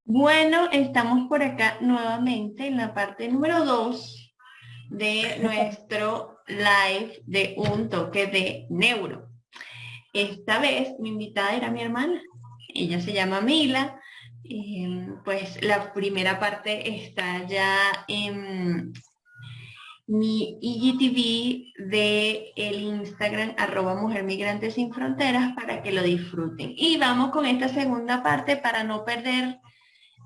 Bueno, estamos por acá nuevamente en la parte número 2 de nuestro live de un toque de neuro. Esta vez mi invitada era mi hermana. Ella se llama Mila. Pues la primera parte está ya en mi IGTV de el Instagram @Mujer Migrante Sin Fronteras para que lo disfruten. Y vamos con esta segunda parte para no perder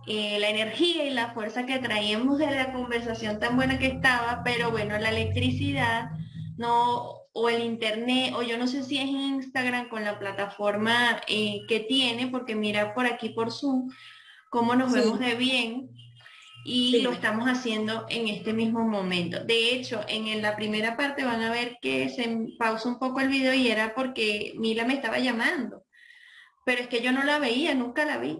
la energía y la fuerza que traíamos de la conversación tan buena que estaba, pero bueno, la electricidad no, o el internet, o yo no sé si es Instagram con la plataforma que tiene, porque mira por aquí por Zoom cómo nos vemos Sí, de bien y lo sí. estamos haciendo en este mismo momento. De hecho, la primera parte van a ver que se pausa un poco el video y era porque Mila me estaba llamando, pero es que yo no la veía, nunca la vi.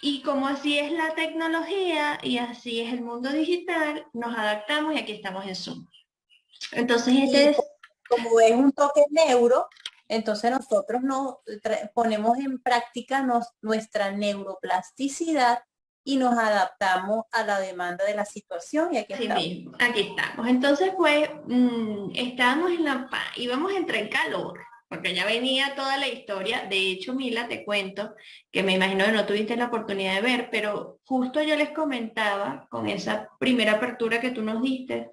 Y como así es la tecnología y así es el mundo digital, nos adaptamos y aquí estamos en Zoom. Entonces, este Y es, como es un toque neuro, entonces nosotros nos ponemos en práctica nuestra neuroplasticidad y nos adaptamos a la demanda de la situación y aquí así estamos. mismo, aquí estamos. Entonces, pues, estábamos en la paz, íbamos a entrar en calor, porque ya venía toda la historia. De hecho, Mila, te cuento, que me imagino que no tuviste la oportunidad de ver, pero justo yo les comentaba con esa primera apertura que tú nos diste,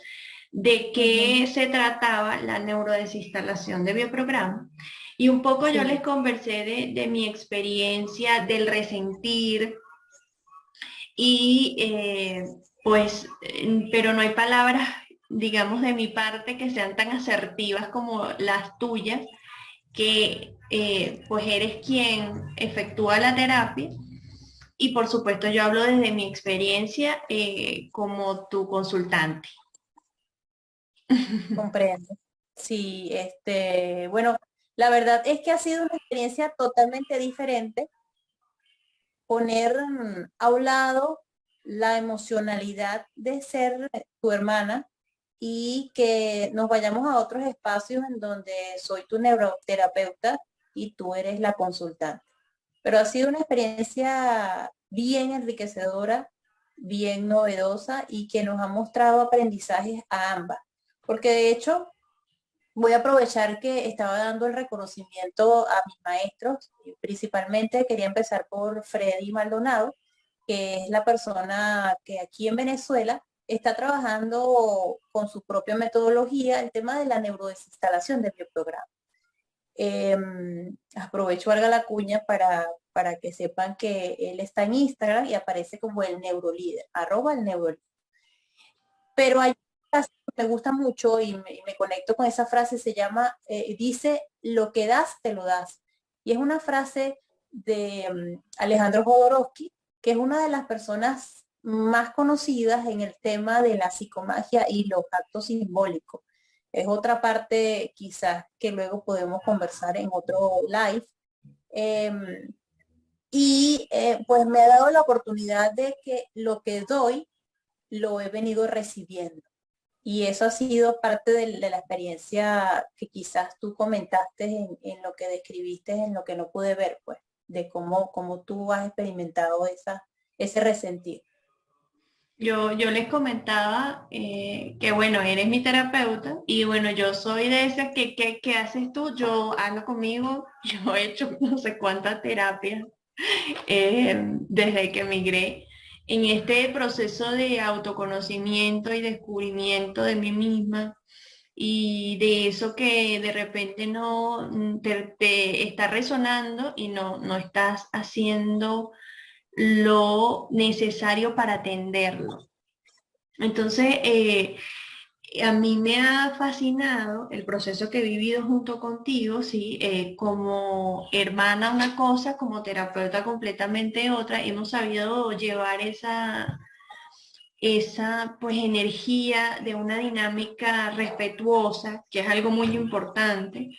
de Ujú. qué se trataba la neurodesinstalación de bioprograma. Y un poco yo les Sí, conversé de mi experiencia, del resentir y pero no hay palabras, digamos, de mi parte que sean tan asertivas como las tuyas, que pues eres quien efectúa la terapia. Y por supuesto yo hablo desde mi experiencia como tu consultante. comprendo. Sí, bueno, la verdad es que ha sido una experiencia totalmente diferente poner a un lado la emocionalidad de ser tu hermana y que nos vayamos a otros espacios en donde soy tu neuroterapeuta y tú eres la consultante. Pero ha sido una experiencia bien enriquecedora, bien novedosa y que nos ha mostrado aprendizajes a ambas. Porque de hecho, voy a aprovechar que estaba dando el reconocimiento a mis maestros. Principalmente quería empezar por Freddy Maldonado, que es la persona que aquí en Venezuela está trabajando con su propia metodología el tema de la neurodesinstalación del bioprograma. Aprovecho, valga la cuña, para que sepan que él está en Instagram y aparece como el neurolíder, @el neurolíder. Pero hay una frase que me gusta mucho y me conecto con esa frase, se llama, dice, lo que das, te lo das. Y es una frase de Alejandro Jodorowsky, que es una de las personas más conocidas en el tema de la psicomagia y los actos simbólicos. Es otra parte quizás que luego podemos conversar en otro live. Em, pues me ha dado la oportunidad de que lo que doy lo he venido recibiendo. Y eso ha sido parte de la experiencia que quizás tú comentaste en lo que describiste, en lo que no pude ver, pues, de cómo tú has experimentado ese resentir. Yo les comentaba que bueno, eres mi terapeuta y bueno, yo soy de esas que haces tú, yo hablo conmigo, yo he hecho no sé cuántas terapias desde que emigré en este proceso de autoconocimiento y descubrimiento de mí misma y de eso que de repente no te está resonando y no estás haciendo lo necesario para atenderlo. Entonces, a mí me ha fascinado el proceso que he vivido junto contigo, ¿sí? Como hermana una cosa, como terapeuta completamente otra. Hemos sabido llevar esa pues energía de una dinámica respetuosa, que es algo muy importante,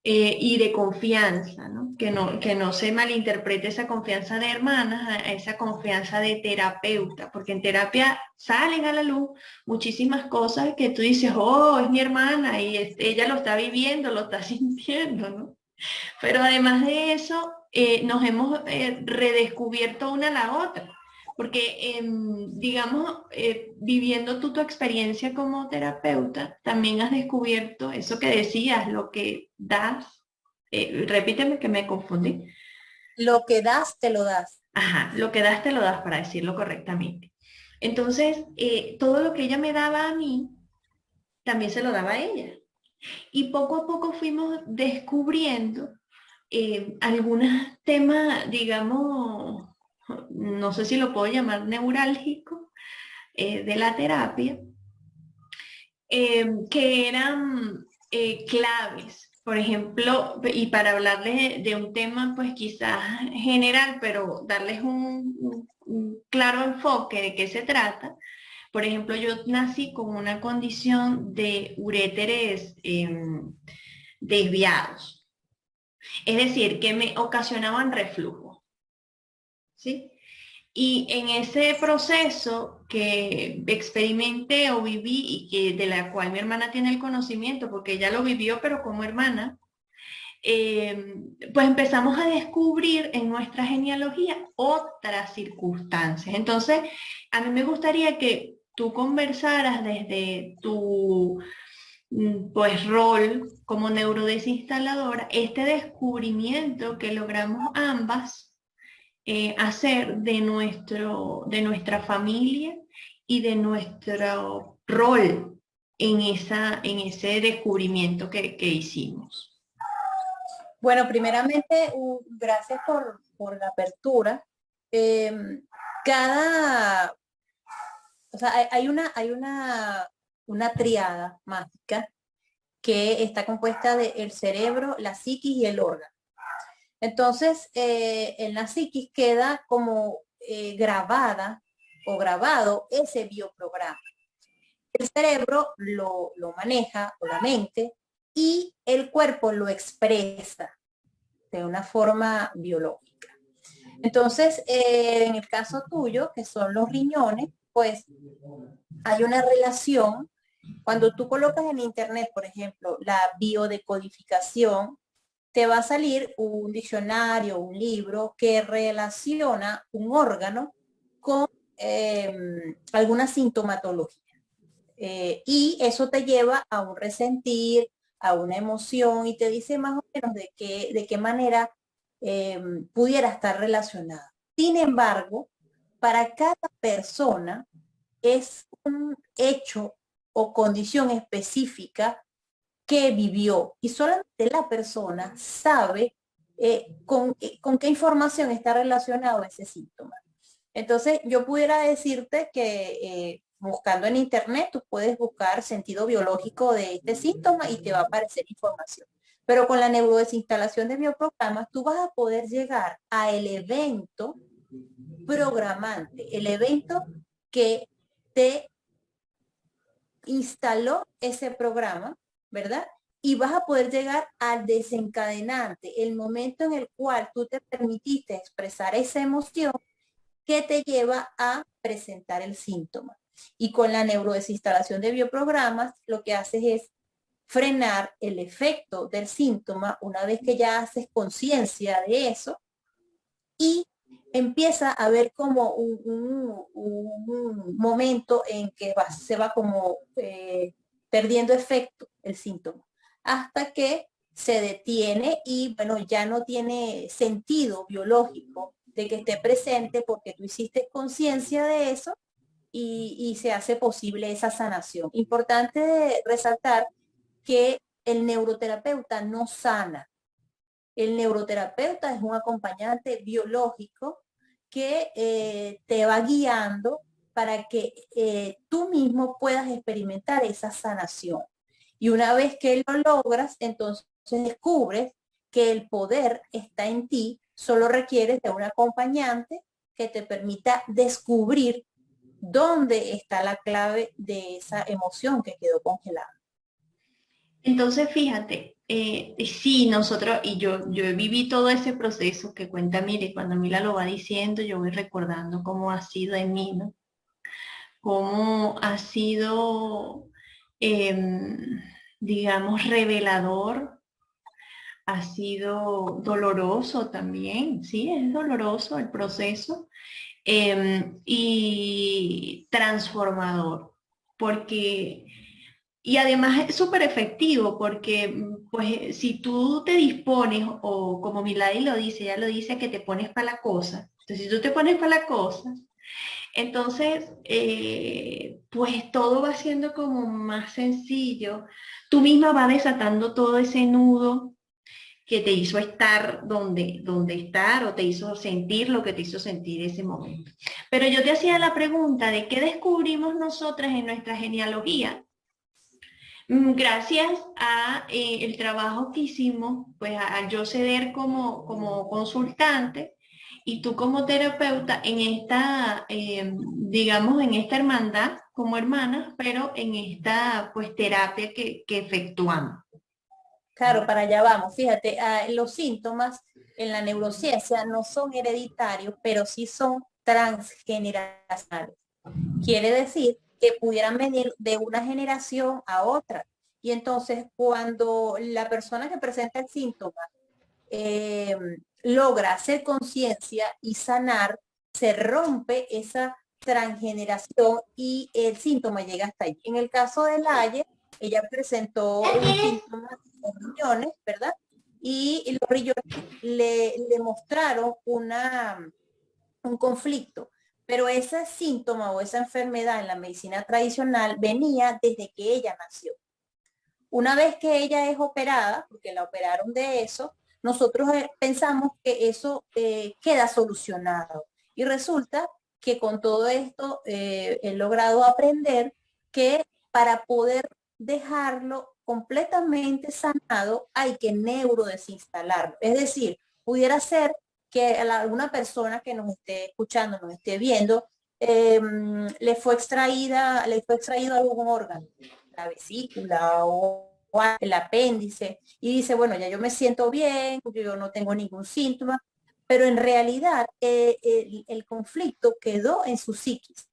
y de confianza, ¿no? Que no se malinterprete esa confianza de hermanas a esa confianza de terapeuta, porque en terapia salen a la luz muchísimas cosas que tú dices, oh, es mi hermana y ella lo está viviendo, lo está sintiendo, ¿no? Pero además de eso, nos hemos redescubierto una a la otra. Porque, digamos, viviendo tú tu experiencia como terapeuta, también has descubierto eso que decías, lo que das. Repíteme que me confundí. Lo que das, te lo das. Ajá, lo que das te lo das para decirlo correctamente. Entonces, todo lo que ella me daba a mí, también se lo daba a ella. Y poco a poco fuimos descubriendo algunos temas, digamos, no sé si lo puedo llamar neurálgico, de la terapia, que eran claves. Por ejemplo, y para hablarles de un tema, pues quizás general, pero darles un claro enfoque de qué se trata. Por ejemplo, yo nací con una condición de uréteres desviados, es decir, que me ocasionaban reflujo, ¿sí? Y en ese proceso que experimenté o viví y que de la cual mi hermana tiene el conocimiento, porque ella lo vivió, pero como hermana, pues empezamos a descubrir en nuestra genealogía otras circunstancias. Entonces, a mí me gustaría que tú conversaras desde tu pues rol como neurodesinstaladora, este descubrimiento que logramos ambas hacer de nuestra familia y de nuestro rol en ese descubrimiento que hicimos. Bueno, primeramente, gracias por la apertura. Eh, cada, o sea, una triada mágica que está compuesta de el cerebro, la psiquis y el órgano. Entonces, en la psiquis queda como grabada o grabado ese bioprograma. El cerebro lo maneja, o la mente, y el cuerpo lo expresa de una forma biológica. Entonces, en el caso tuyo, que son los riñones, pues hay una relación. Cuando tú colocas en internet, por ejemplo, la biodecodificación, te va a salir un diccionario, un libro que relaciona un órgano con alguna sintomatología. Y eso te lleva a un resentir, a una emoción y te dice más o menos de qué manera pudiera estar relacionada. Sin embargo, para cada persona es un hecho o condición específica que vivió y solamente la persona sabe con qué información está relacionado ese síntoma. Entonces, yo pudiera decirte que buscando en internet, tú puedes buscar sentido biológico de este síntoma y te va a aparecer información. Pero con la neurodesinstalación de bioprogramas, tú vas a poder llegar a el evento programante, el evento que te instaló ese programa, ¿verdad? Y vas a poder llegar al desencadenante, el momento en el cual tú te permitiste expresar esa emoción que te lleva a presentar el síntoma. Y con la neurodesinstalación de bioprogramas, lo que haces es frenar el efecto del síntoma una vez que ya haces conciencia de eso y empieza a haber como un momento en que se va como perdiendo efecto el síntoma, hasta que se detiene y bueno, ya no tiene sentido biológico de que esté presente porque tú hiciste conciencia de eso y se hace posible esa sanación. Importante resaltar que el neuroterapeuta no sana. El neuroterapeuta es un acompañante biológico que te va guiando para que tú mismo puedas experimentar esa sanación. Y una vez que lo logras, entonces descubres que el poder está en ti, solo requieres de un acompañante que te permita descubrir dónde está la clave de esa emoción que quedó congelada. Entonces, fíjate, sí, nosotros, y yo viví todo ese proceso que cuenta Mila, y cuando Mila lo va diciendo, yo voy recordando cómo ha sido en mí, ¿no? Cómo ha sido, digamos, revelador, ha sido doloroso también, sí, es doloroso el proceso, y transformador, porque, y además es súper efectivo, porque pues si tú te dispones, o como Milady lo dice, ella lo dice, que te pones para la cosa, entonces si tú te pones para la cosa, entonces, pues todo va siendo como más sencillo. Tú misma vas desatando todo ese nudo que te hizo estar donde estar, o te hizo sentir lo que te hizo sentir ese momento. Pero yo te hacía la pregunta de qué descubrimos nosotras en nuestra genealogía. Gracias a el trabajo que hicimos, pues al yo ceder como consultante y tú como terapeuta en esta, digamos, en esta hermandad como hermanas, pero en esta pues terapia que efectuamos. Claro, para allá vamos. Fíjate, los síntomas en la neurociencia no son hereditarios, pero sí son transgeneracionales. Quiere decir que pudieran venir de una generación a otra. Y entonces, cuando la persona que presenta el síntoma eh, logra hacer conciencia y sanar, se rompe esa transgeneración y el síntoma llega hasta ahí. En el caso de Laye, ella presentó un síntoma de riñones, ¿verdad? Y los riñones le mostraron un conflicto, pero ese síntoma o esa enfermedad en la medicina tradicional venía desde que ella nació. Una vez que ella es operada, porque la operaron de eso, nosotros pensamos que eso queda solucionado. Y resulta que con todo esto he logrado aprender que para poder dejarlo completamente sanado hay que neurodesinstalarlo. Es decir, pudiera ser que a alguna persona que nos esté escuchando, nos esté viendo, le fue extraído algún órgano, la vesícula o el apéndice, y dice, bueno, ya yo me siento bien, yo no tengo ningún síntoma, pero en realidad el conflicto quedó en su psiquis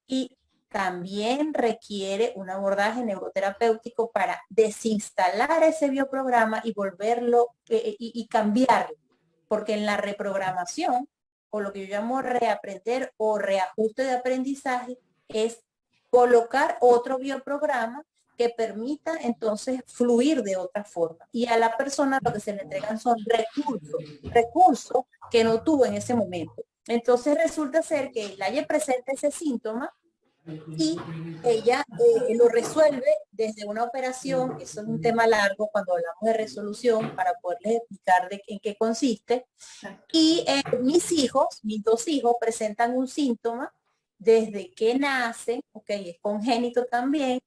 y también requiere un abordaje neuroterapéutico para desinstalar ese bioprograma y volverlo y cambiarlo, porque en la reprogramación, o lo que yo llamo reaprender o reajuste de aprendizaje, es colocar otro bioprograma que permita entonces fluir de otra forma. Y a la persona lo que se le entregan son recursos que no tuvo en ese momento. Entonces resulta ser que Laye presenta ese síntoma y ella lo resuelve desde una operación. Eso es un tema largo cuando hablamos de resolución para poderles explicar en qué consiste. Y mis dos hijos presentan un síntoma desde que nacen, ok, es congénito también,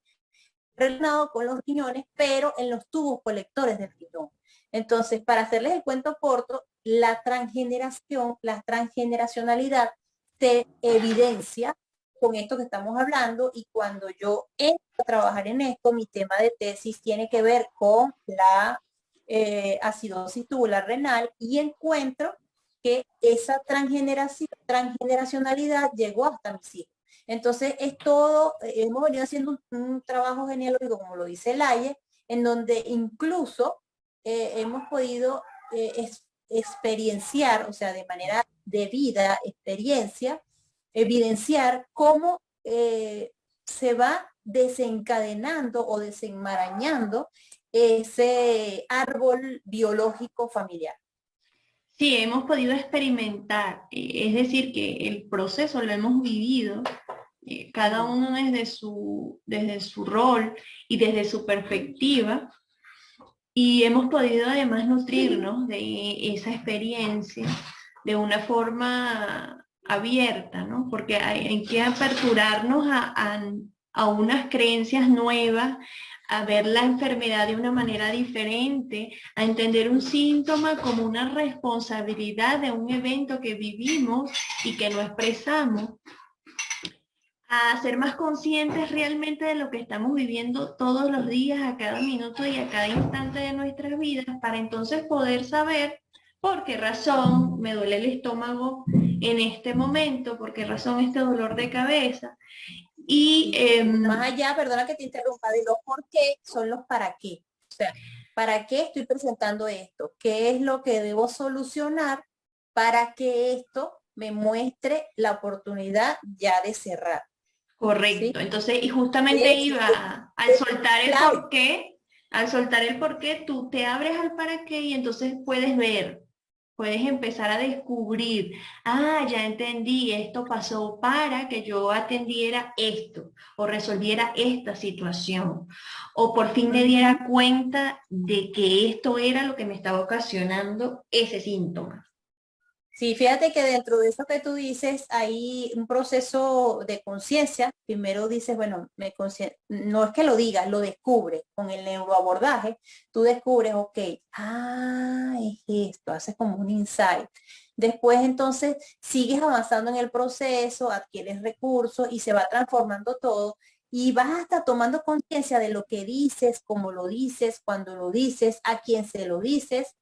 relacionado con los riñones, pero en los tubos colectores del riñón. Entonces, para hacerles el cuento corto, la transgeneración, la transgeneracionalidad se evidencia con esto que estamos hablando, y cuando yo entro a trabajar en esto, mi tema de tesis tiene que ver con la acidosis tubular renal, y encuentro que esa transgeneracionalidad llegó hasta mis hijos. Entonces es todo, hemos venido haciendo un trabajo genealógico, como lo dice Laye, en donde incluso hemos podido experienciar, o sea, de manera de vida, experiencia, evidenciar cómo se va desencadenando o desenmarañando ese árbol biológico familiar. Sí, hemos podido experimentar, es decir, que el proceso lo hemos vivido, cada uno desde su rol y desde su perspectiva, y hemos podido además nutrirnos de esa experiencia de una forma abierta, ¿no? Porque hay que aperturarnos a unas creencias nuevas, a ver la enfermedad de una manera diferente, a entender un síntoma como una responsabilidad de un evento que vivimos y que no expresamos, a ser más conscientes realmente de lo que estamos viviendo todos los días, a cada minuto y a cada instante de nuestras vidas, para entonces poder saber por qué razón me duele el estómago en este momento, por qué razón este dolor de cabeza. Y más allá, perdona que te interrumpa, de los por qué son los para qué. O sea, ¿Para qué estoy presentando esto? ¿Qué es lo que debo solucionar para que esto me muestre la oportunidad ya de cerrar? ¿Sí? Correcto. Entonces, y De justamente hecho, al soltar el clave. porqué, al soltar el porqué, tú te abres al para qué y entonces puedes ver, puedes empezar a descubrir, ya entendí, esto pasó para que yo atendiera esto o resolviera esta situación o por fin me Ujú. diera cuenta de que esto era lo que me estaba ocasionando ese síntoma. Sí, fíjate que dentro de eso que tú dices hay un proceso de conciencia. Primero dices, bueno, no es que lo digas, lo descubres con el neuroabordaje. Tú descubres, ok, es esto, haces como un insight. Después entonces sigues avanzando en el proceso, adquieres recursos y se va transformando todo. Y vas hasta tomando conciencia de lo que dices, cómo lo dices, cuando lo dices, a quién se lo dices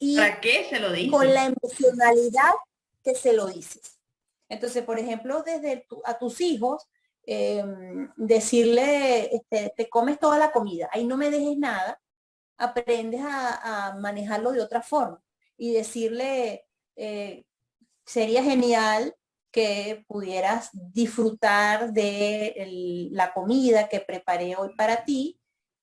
y ¿Para qué se lo con dice? la emocionalidad que se lo dices. Entonces, por ejemplo, a tus hijos, decirle, te comes toda la comida, ahí no me dejes nada, aprendes a manejarlo de otra forma y decirle, eh, sería genial que pudieras disfrutar de la comida que preparé hoy para ti.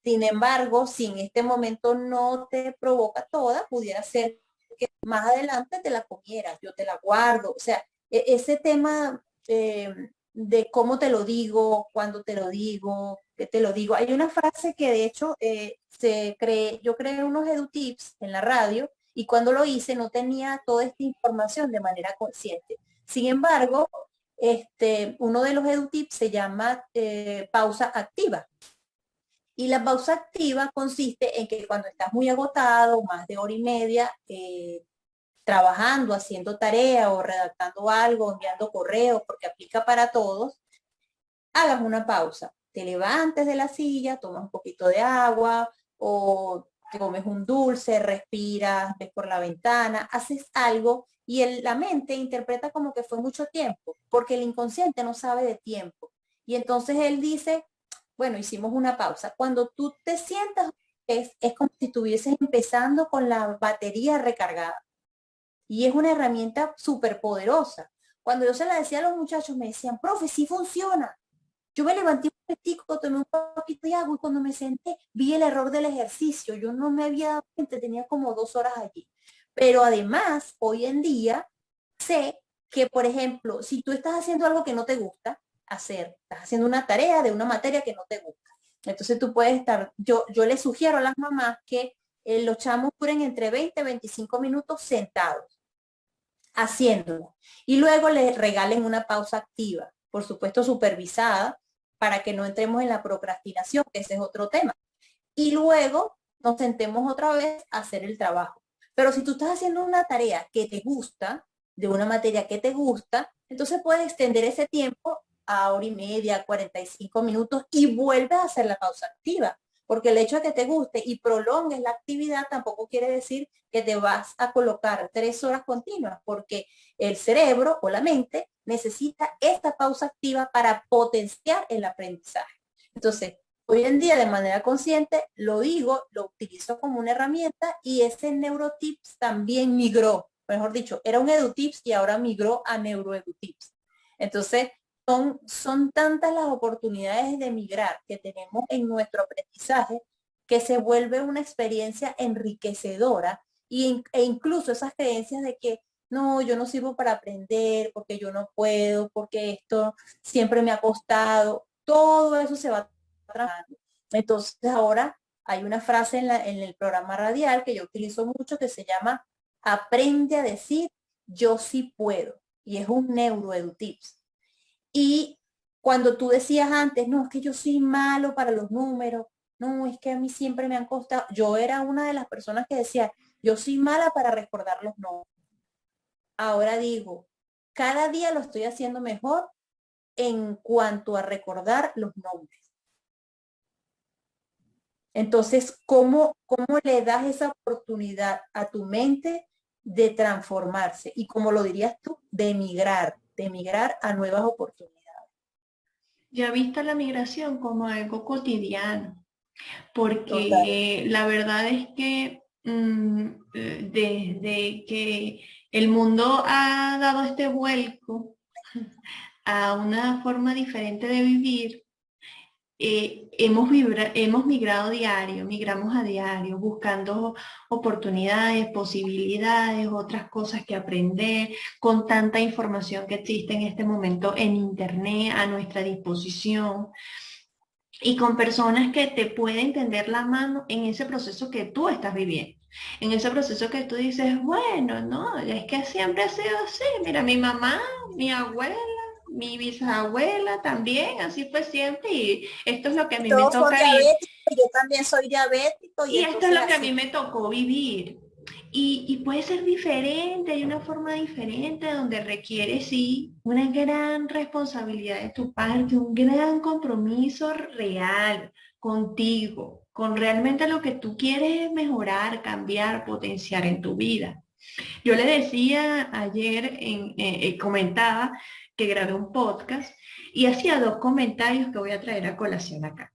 Sin embargo, si en este momento no te provoca toda, pudiera ser que más adelante te la comieras, yo te la guardo. O sea, ese tema de cómo te lo digo, cuándo te lo digo, qué te lo digo. Hay una frase que de hecho yo creé unos edutips en la radio y cuando lo hice no tenía toda esta información de manera consciente. Sin embargo, uno de los edutips se llama pausa activa. Y la pausa activa consiste en que cuando estás muy agotado, más de hora y media, trabajando, haciendo tarea o redactando algo, enviando correos, porque aplica para todos, hagas una pausa. Te levantes de la silla, tomas un poquito de agua o te comes un dulce, respiras, ves por la ventana, haces algo y la mente interpreta como que fue mucho tiempo, porque el inconsciente no sabe de tiempo. Y entonces él dice, bueno, hicimos una pausa. Cuando tú te sientas, es como si estuvieses empezando con la batería recargada. Y es una herramienta súper poderosa. Cuando yo se la decía a los muchachos, me decían, profe, sí funciona. Yo me levanté un poquitico, tomé un poquito de agua y cuando me senté vi el error del ejercicio. Yo no me había dado cuenta, tenía como 2 horas allí. Pero además, hoy en día, sé que, por ejemplo, si tú estás haciendo algo que no te gusta hacer, estás haciendo una tarea de una materia que no te gusta. Entonces tú puedes estar, yo les sugiero a las mamás que los chamos duren entre 20 y 25 minutos sentados haciéndolo. Y luego les regalen una pausa activa, por supuesto supervisada, para que no entremos en la procrastinación, que ese es otro tema. Y luego nos sentemos otra vez a hacer el trabajo. Pero si tú estás haciendo una tarea que te gusta, de una materia que te gusta, entonces puedes extender ese tiempo a hora y media, 45 minutos y vuelves a hacer la pausa activa. Porque el hecho de que te guste y prolongues la actividad tampoco quiere decir que te vas a colocar 3 horas continuas, porque el cerebro o la mente necesita esta pausa activa para potenciar el aprendizaje. Entonces, hoy en día de manera consciente lo digo, lo utilizo como una herramienta y ese neurotips también migró, mejor dicho, era un edutips y ahora migró a neuroedutips. Entonces, son tantas las oportunidades de migrar que tenemos en nuestro aprendizaje que se vuelve una experiencia enriquecedora e incluso esas creencias de que no, yo no sirvo para aprender, porque yo no puedo, porque esto siempre me ha costado, todo eso se va trabajando. Entonces ahora hay una frase en el programa radial que yo utilizo mucho que se llama aprende a decir yo sí puedo y es un neuroedutips. Y cuando tú decías antes, no, es que yo soy malo para los números, no, es que a mí siempre me han costado, yo era una de las personas que decía, yo soy mala para recordar los nombres. Ahora digo, cada día lo estoy haciendo mejor en cuanto a recordar los nombres. Entonces, ¿cómo le das esa oportunidad a tu mente de transformarse? Y como lo dirías tú, de emigrar a nuevas oportunidades. Ya vista la migración como algo cotidiano. Total. porque la verdad es que desde que el mundo ha dado este vuelco a una forma diferente de vivir, hemos migrado diario, migramos a diario, buscando oportunidades, posibilidades, otras cosas que aprender, con tanta información que existe en este momento en Internet a nuestra disposición y con personas que te pueden tender la mano en ese proceso que tú estás viviendo. En ese proceso que tú dices, bueno, no, es que siempre ha sido así. Mira, mi mamá, mi abuela, mi bisabuela también, así fue siempre y esto es lo que a Y mí me todos son toca vivir. diabéticos, yo también soy diabético y Y esto es entonces lo que a mí así. me tocó vivir. Y puede ser diferente, hay una forma diferente donde requiere, sí, una gran responsabilidad de tu parte, un gran compromiso real contigo, con realmente lo que tú quieres mejorar, cambiar, potenciar en tu vida. Yo le decía ayer, comentaba que grabé un podcast y hacía dos comentarios que voy a traer a colación acá.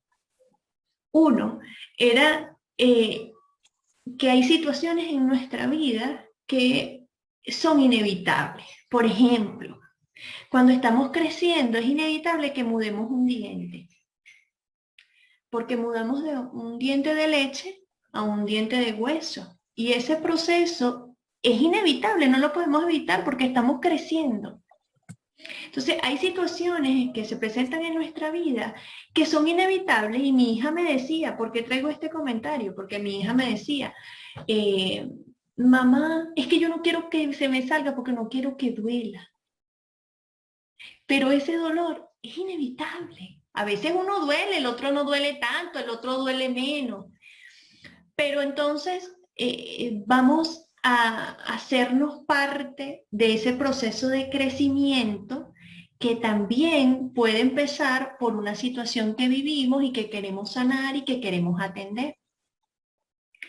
Uno era que hay situaciones en nuestra vida que son inevitables. Por ejemplo, cuando estamos creciendo es inevitable que mudemos un diente, porque mudamos de un diente de leche a un diente de hueso. Y ese proceso es inevitable, no lo podemos evitar porque estamos creciendo. Entonces, hay situaciones que se presentan en nuestra vida que son inevitables y mi hija me decía, ¿por qué traigo este comentario? Porque mi hija me decía, eh, mamá, es que yo no quiero que se me salga porque no quiero que duela, pero ese dolor es inevitable. A veces uno duele, el otro no duele tanto, el otro duele menos, pero entonces vamos a hacernos parte de ese proceso de crecimiento que también puede empezar por una situación que vivimos y que queremos sanar y que queremos atender.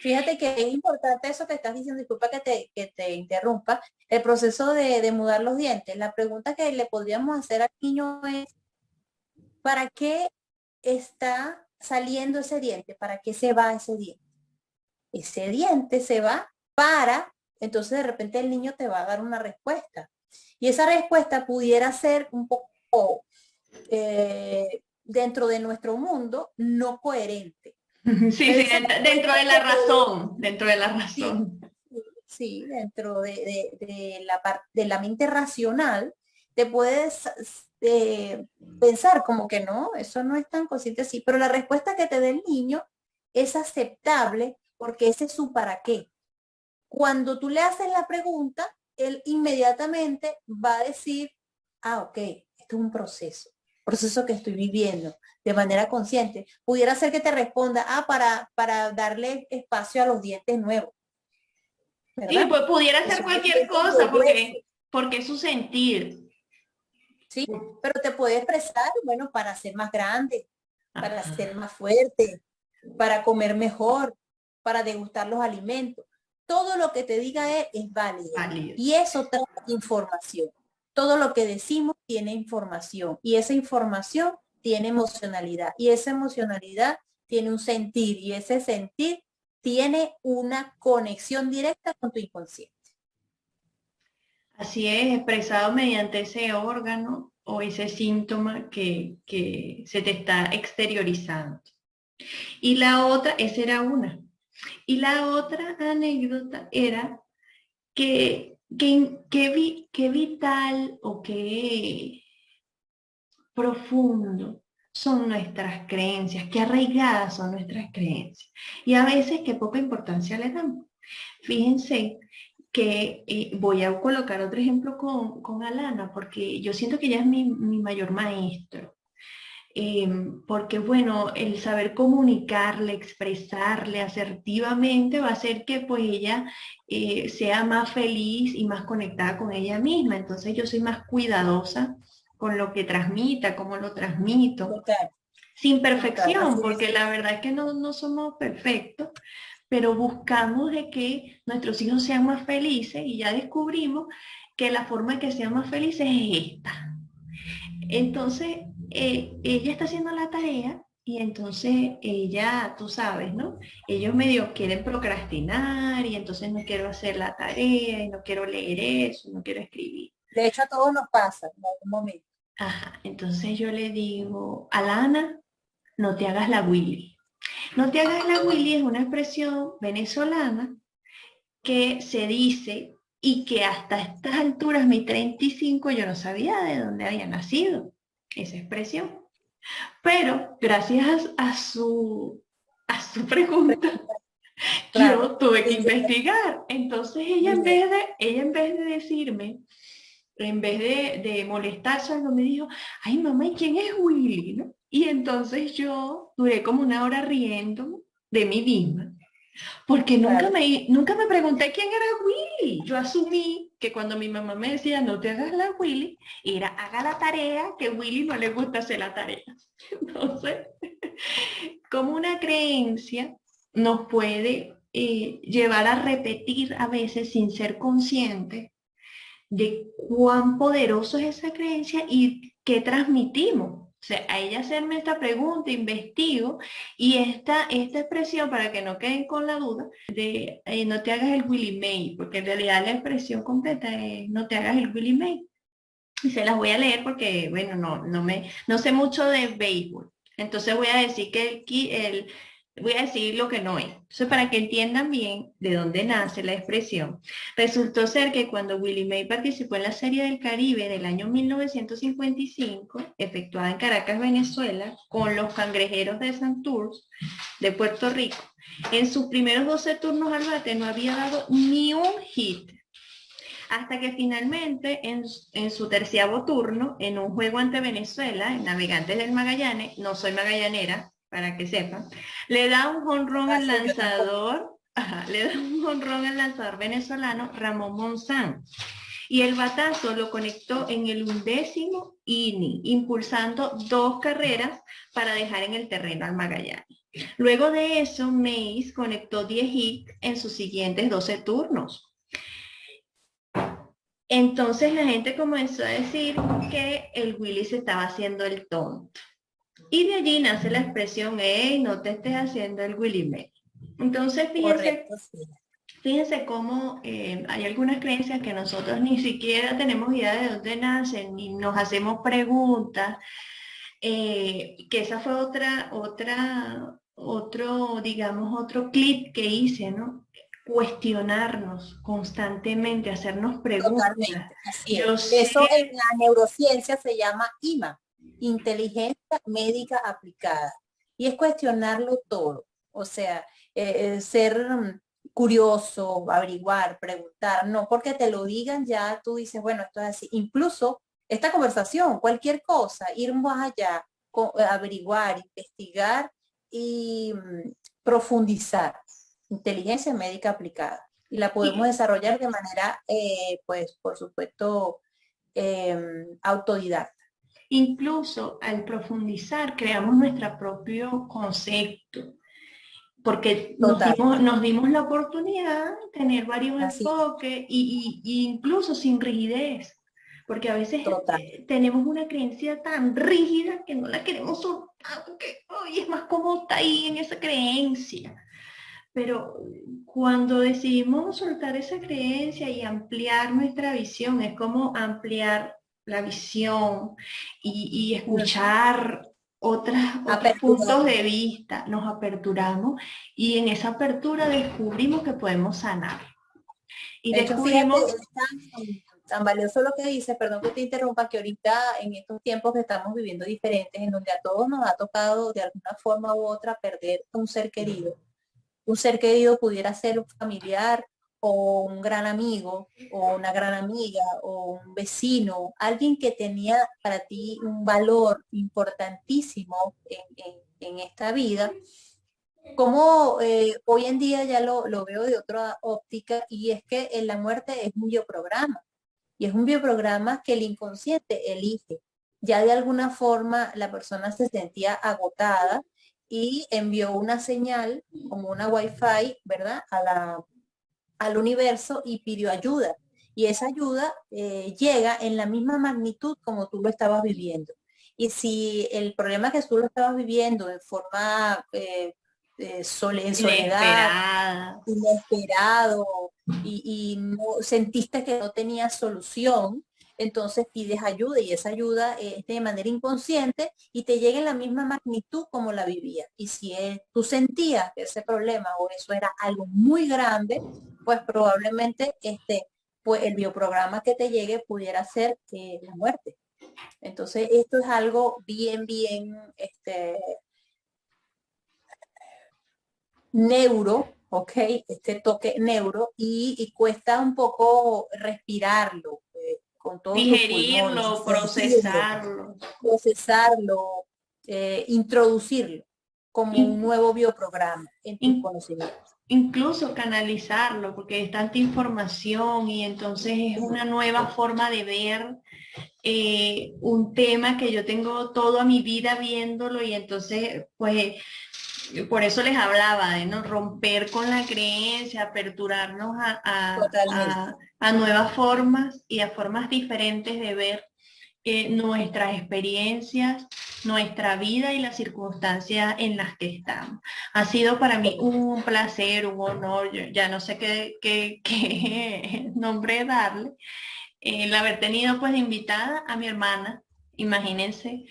Fíjate que es importante eso que estás diciendo, disculpa que te interrumpa, el proceso de mudar los dientes. La pregunta que le podríamos hacer al niño es, ¿para qué está saliendo ese diente? ¿Para qué se va ese diente? Ese diente se va para, entonces de repente el niño te va a dar una respuesta. Y esa respuesta pudiera ser un poco dentro de nuestro mundo no coherente. Sí, Pero sí, esa dentro respuesta de la que razón, dentro de la sí, razón. sí, dentro de la parte de la mente racional, te puedes pensar como que no, eso no es tan consciente así, pero la respuesta que te dé el niño es aceptable porque ese es su para qué. Cuando tú le haces la pregunta, él inmediatamente va a decir, ah, ok, esto es un proceso que estoy viviendo de manera consciente. Pudiera ser que te responda, ah, para darle espacio a los dientes nuevos, Sí, ¿verdad? pues pudiera Que ser son los cualquier dientes de cosa hueso, porque es su sentir. ¿sí? Pero te puede expresar, bueno, para ser más grande, para ser Ajá, más fuerte, para comer mejor, para degustar los alimentos. Todo lo que te diga él es válido. válido. Y eso trae información. Todo lo que decimos tiene información y esa información tiene emocionalidad y esa emocionalidad tiene un sentir y ese sentir tiene una conexión directa con tu inconsciente. Así es, expresado mediante ese órgano o ese síntoma que se te está exteriorizando. Y la otra, esa era una. Y la otra anécdota era qué vital o qué profundo son nuestras creencias, qué arraigadas son nuestras creencias. Y a veces qué poca importancia le damos. Fíjense que voy a colocar otro ejemplo con Alana, porque yo siento que ella es mi mayor maestro. Porque bueno, el saber comunicarle, expresarle asertivamente va a hacer que pues ella sea más feliz y más conectada con ella misma. Entonces yo soy más cuidadosa con lo que transmita, cómo lo transmito, Total, sin total, perfección, así porque es. la verdad es que no somos perfectos, pero buscamos de que nuestros hijos sean más felices y ya descubrimos que la forma de que sean más felices es esta. Entonces, ella está haciendo la tarea Y entonces ella, tú sabes, ¿no? Ellos medio quieren procrastinar y entonces no quiero hacer la tarea y no quiero leer eso, no quiero escribir. De hecho, a todos nos pasa en algún momento. Ajá, entonces yo le digo, Alana, no te hagas la Willy. No te hagas la Willy es una expresión venezolana que se dice y que hasta estas alturas, mi 35, yo no sabía de dónde había nacido esa expresión. Pero gracias a su pregunta, Claro. yo tuve que Sí, investigar. Entonces ella en vez de decirme, en vez de molestarse algo, me dijo, ay mamá, ¿y quién es Willy? ¿No? Y entonces yo duré como una hora riendo de mí misma, porque nunca claro. me, nunca me pregunté quién era Willy. Yo asumí que cuando mi mamá me decía, no te hagas la Willy, era haga la tarea, que Willy no le gusta hacer la tarea. Entonces, como una creencia nos puede llevar a repetir a veces sin ser conscientes de cuán poderoso es esa creencia y qué transmitimos. O sea, a ella hacerme esta pregunta, investigo, y esta expresión, para que no queden con la duda, de no te hagas el Willy May, porque en realidad la expresión completa es no te hagas el Willy May. Y se las voy a leer porque, bueno, no sé mucho de béisbol. Entonces voy a decir voy a decir lo que no es. Entonces, para que entiendan bien de dónde nace la expresión, resultó ser que cuando Willie May participó en la Serie del Caribe del año 1955, efectuada en Caracas, Venezuela, con los Cangrejeros de Santurce de Puerto Rico, en sus primeros 12 turnos al bate no había dado ni un hit hasta que finalmente en su terciavo turno, en un juego ante Venezuela, en Navegantes del Magallanes, no soy magallanera, para que sepan, le da un jonrón al Así yo tampoco. lanzador, le da un jonrón al lanzador venezolano Ramón Monzán. Y el batazo lo conectó en el 11º inning, impulsando 2 carreras para dejar en el terreno al Magallanes. Luego de eso, Mays conectó 10 hits en sus siguientes 12 turnos. Entonces la gente comenzó a decir que el Willy se estaba haciendo el tonto. Y de allí nace la expresión, hey, no te estés haciendo el Willy May. Entonces Correcto, sí. fíjense cómo hay algunas creencias que nosotros ni siquiera tenemos idea de dónde nacen, ni nos hacemos preguntas, que esa fue digamos, otro clip que hice, ¿no? Cuestionarnos constantemente, hacernos preguntas. Totalmente, así es. Yo sé, Eso en la neurociencia se llama IMA, inteligencia médica aplicada. Y es cuestionarlo todo. O sea, ser curioso, averiguar, preguntar, no porque te lo digan ya tú dices, bueno, esto es así. Incluso esta conversación, cualquier cosa, ir más allá, averiguar, investigar y profundizar. Inteligencia médica aplicada y la podemos y, desarrollar de manera, pues, por supuesto, autodidacta. incluso al profundizar creamos nuestro propio concepto, porque nos Total, dimos, nos dimos la oportunidad de tener varios así es, enfoques y incluso sin rigidez, porque a veces total. tenemos una creencia tan rígida que no la queremos soltar, porque hoy es más cómodo estar ahí en esa creencia. Pero cuando decidimos soltar esa creencia y ampliar nuestra visión, es como ampliar la visión y escuchar otros puntos Aperturarnos. de vista, nos aperturamos y en esa apertura descubrimos que podemos sanar. Y De hecho, fíjate, descubrimos, es tan valioso lo que dices, perdón que te interrumpa, que ahorita en estos tiempos que estamos viviendo diferentes, en donde a todos nos ha tocado de alguna forma u otra perder un ser querido pudiera ser un familiar o un gran amigo o una gran amiga o un vecino, alguien que tenía para ti un valor importantísimo en esta vida, como hoy en día ya lo veo de otra óptica y es que en la muerte es un bioprograma y es un bioprograma que el inconsciente elige. Ya de alguna forma la persona se sentía agotada y envió una señal como una wifi, ¿verdad? Al universo y pidió ayuda. Y esa ayuda llega en la misma magnitud como tú lo estabas viviendo. Y si el problema que tú lo estabas viviendo en forma en soledad, Inesperada. inesperado, y no, sentiste que no tenías solución, entonces pides ayuda y esa ayuda es de manera inconsciente y te llega en la misma magnitud como la vivías. Y si tú sentías que ese problema o eso era algo muy grande, pues probablemente pues el bioprograma que te llegue pudiera ser la muerte. Entonces esto es algo bien, neuro, ¿ok? Este toque neuro y cuesta un poco respirarlo con todos tus pulmones y Digerirlo, sentirlo, procesarlo. procesarlo, introducirlo como un In- nuevo bioprograma en tus in- conocimientos. Incluso canalizarlo, porque es tanta información y entonces es una nueva forma de ver un tema que yo tengo toda mi vida viéndolo y entonces pues por eso les hablaba de no romper con la creencia, aperturarnos Totalmente. a nuevas formas y a formas diferentes de ver nuestras experiencias, nuestra vida y las circunstancias en las que estamos. Ha sido para mí un placer, un honor, yo ya no sé qué nombre darle, el haber tenido pues de invitada a mi hermana, imagínense,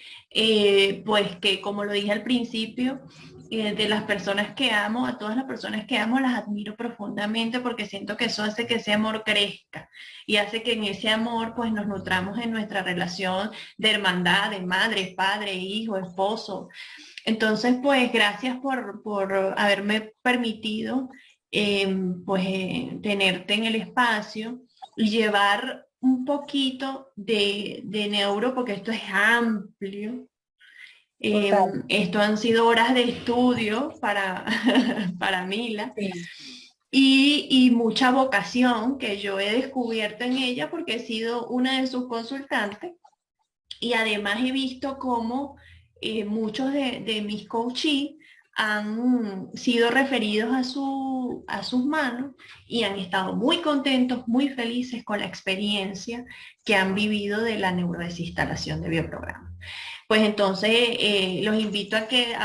pues que como lo dije al principio, de las personas que amo, a todas las personas que amo, las admiro profundamente porque siento que eso hace que ese amor crezca y hace que en ese amor pues nos nutramos en nuestra relación de hermandad, de madre, padre, hijo, esposo. Entonces pues gracias por haberme permitido tenerte en el espacio y llevar un poquito de neuro, porque esto es amplio. Total. Esto han sido horas de estudio para, para Mila Sí. y mucha vocación que yo he descubierto en ella porque he sido una de sus consultantes y además he visto cómo muchos de mis coaches han sido referidos a sus manos y han estado muy contentos, muy felices con la experiencia que han vivido de la neurodesinstalación de bioprograma. Pues entonces los invito a que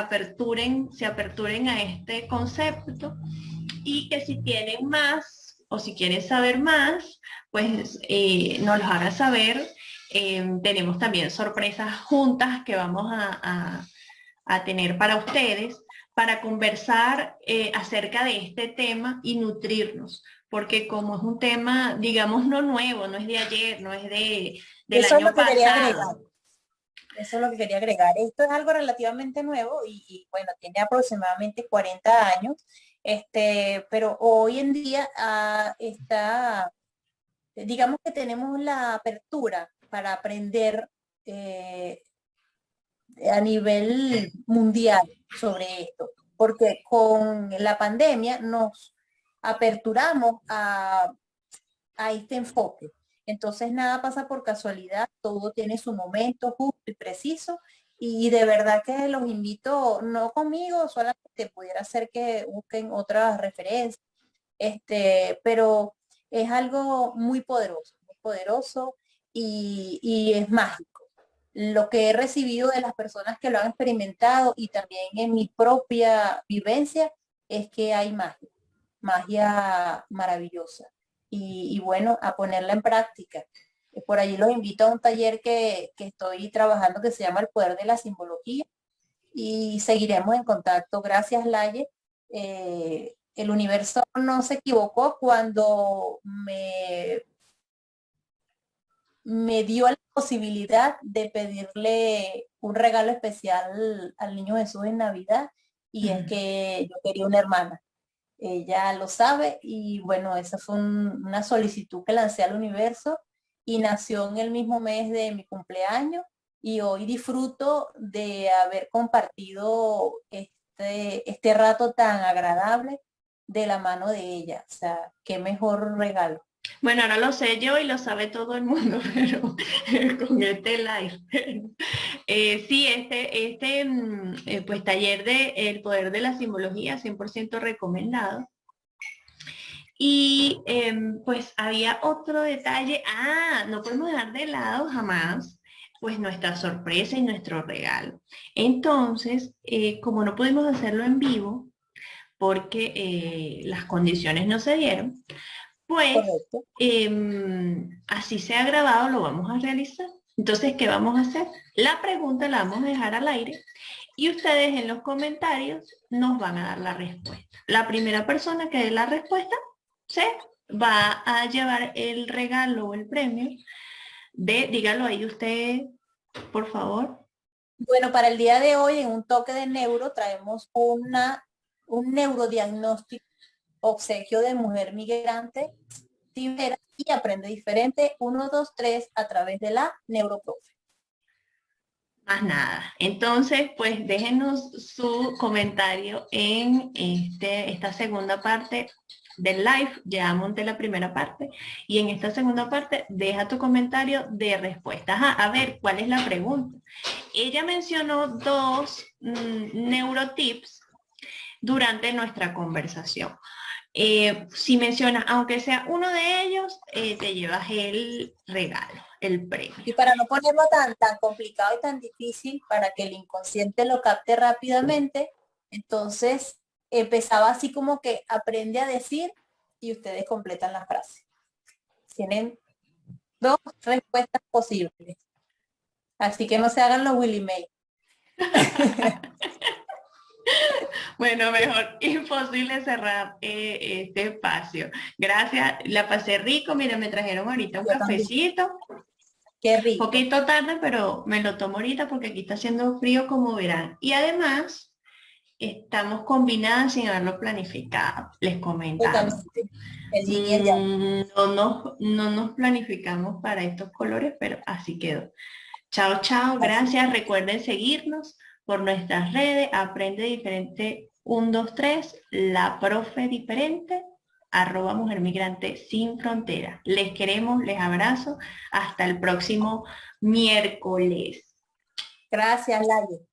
se aperturen a este concepto y que si tienen más o si quieren saber más, pues nos los haga saber. Tenemos también sorpresas juntas que vamos a tener para ustedes para conversar acerca de este tema y nutrirnos, porque como es un tema, digamos, no nuevo, no es de ayer, no es del Eso es lo año que quería agregar. pasado. Eso es lo que quería agregar. Esto es algo relativamente nuevo bueno, tiene aproximadamente 40 años, pero hoy en día está, digamos que tenemos la apertura para aprender a nivel mundial sobre esto, porque con la pandemia nos aperturamos a este enfoque. Entonces nada pasa por casualidad, todo tiene su momento justo y preciso y de verdad que los invito, no conmigo, solamente pudiera ser que busquen otras referencias, pero es algo muy poderoso y es mágico. Lo que he recibido de las personas que lo han experimentado y también en mi propia vivencia es que hay magia, magia maravillosa. Y bueno, a ponerla en práctica. Por allí los invito a un taller que estoy trabajando que se llama El Poder de la Simbología y seguiremos en contacto. Gracias, Laye. El universo no se equivocó cuando me dio la posibilidad de pedirle un regalo especial al niño Jesús en Navidad y es que yo quería una hermana. Ella lo sabe y bueno, esa fue una solicitud que lancé al universo y nació en el mismo mes de mi cumpleaños y hoy disfruto de haber compartido este rato tan agradable de la mano de ella. O sea, qué mejor regalo. Bueno, ahora lo sé yo y lo sabe todo el mundo, pero con este live. Sí, pues taller de El Poder de la Simbología, 100% recomendado. Y pues había otro detalle, no podemos dejar de lado jamás pues nuestra sorpresa y nuestro regalo. Entonces, como no pudimos hacerlo en vivo, porque las condiciones no se dieron, pues Correcto. así sea grabado, lo vamos a realizar. Entonces, ¿qué vamos a hacer? La pregunta la vamos a dejar al aire y ustedes en los comentarios nos van a dar la respuesta. La primera persona que dé la respuesta se va a llevar el regalo o el premio dígalo ahí usted, por favor. Bueno, para el día de hoy, en un toque de neuro, traemos un neurodiagnóstico, obsequio de mujer migrante, libera y aprende diferente, 1, 2, 3, a través de la Neuroprofe. Más nada. Entonces, pues déjenos su comentario en esta segunda parte del live. Ya monté la primera parte y en esta segunda parte deja tu comentario de respuesta. Ajá, a ver, ¿cuál es la pregunta? Ella mencionó dos neurotips durante nuestra conversación. Si mencionas, aunque sea uno de ellos, te llevas el regalo, el premio. Y para no ponerlo tan complicado y tan difícil, para que el inconsciente lo capte rápidamente, entonces empezaba así como que aprende a decir y ustedes completan la frase. Tienen dos respuestas posibles. Así que no se hagan los Willy May. Bueno, mejor imposible cerrar este espacio. Gracias, la pasé rico. Mira, me trajeron ahorita un Yo también. cafecito. Qué Un rico. poquito tarde, pero me lo tomo ahorita porque aquí está haciendo frío como verán. Y además, estamos combinadas sin haberlo planificado. Les comentamos. Totalmente. El yin y el yang. No nos planificamos para estos colores, pero así quedó. Chao, chao, Así. gracias. Recuerden seguirnos por nuestras redes. Aprende diferente 1, 2, 3. La profe diferente. @Mujer Migrante Sin Fronteras. Les queremos, les abrazo. Hasta el próximo miércoles. Gracias, Layo.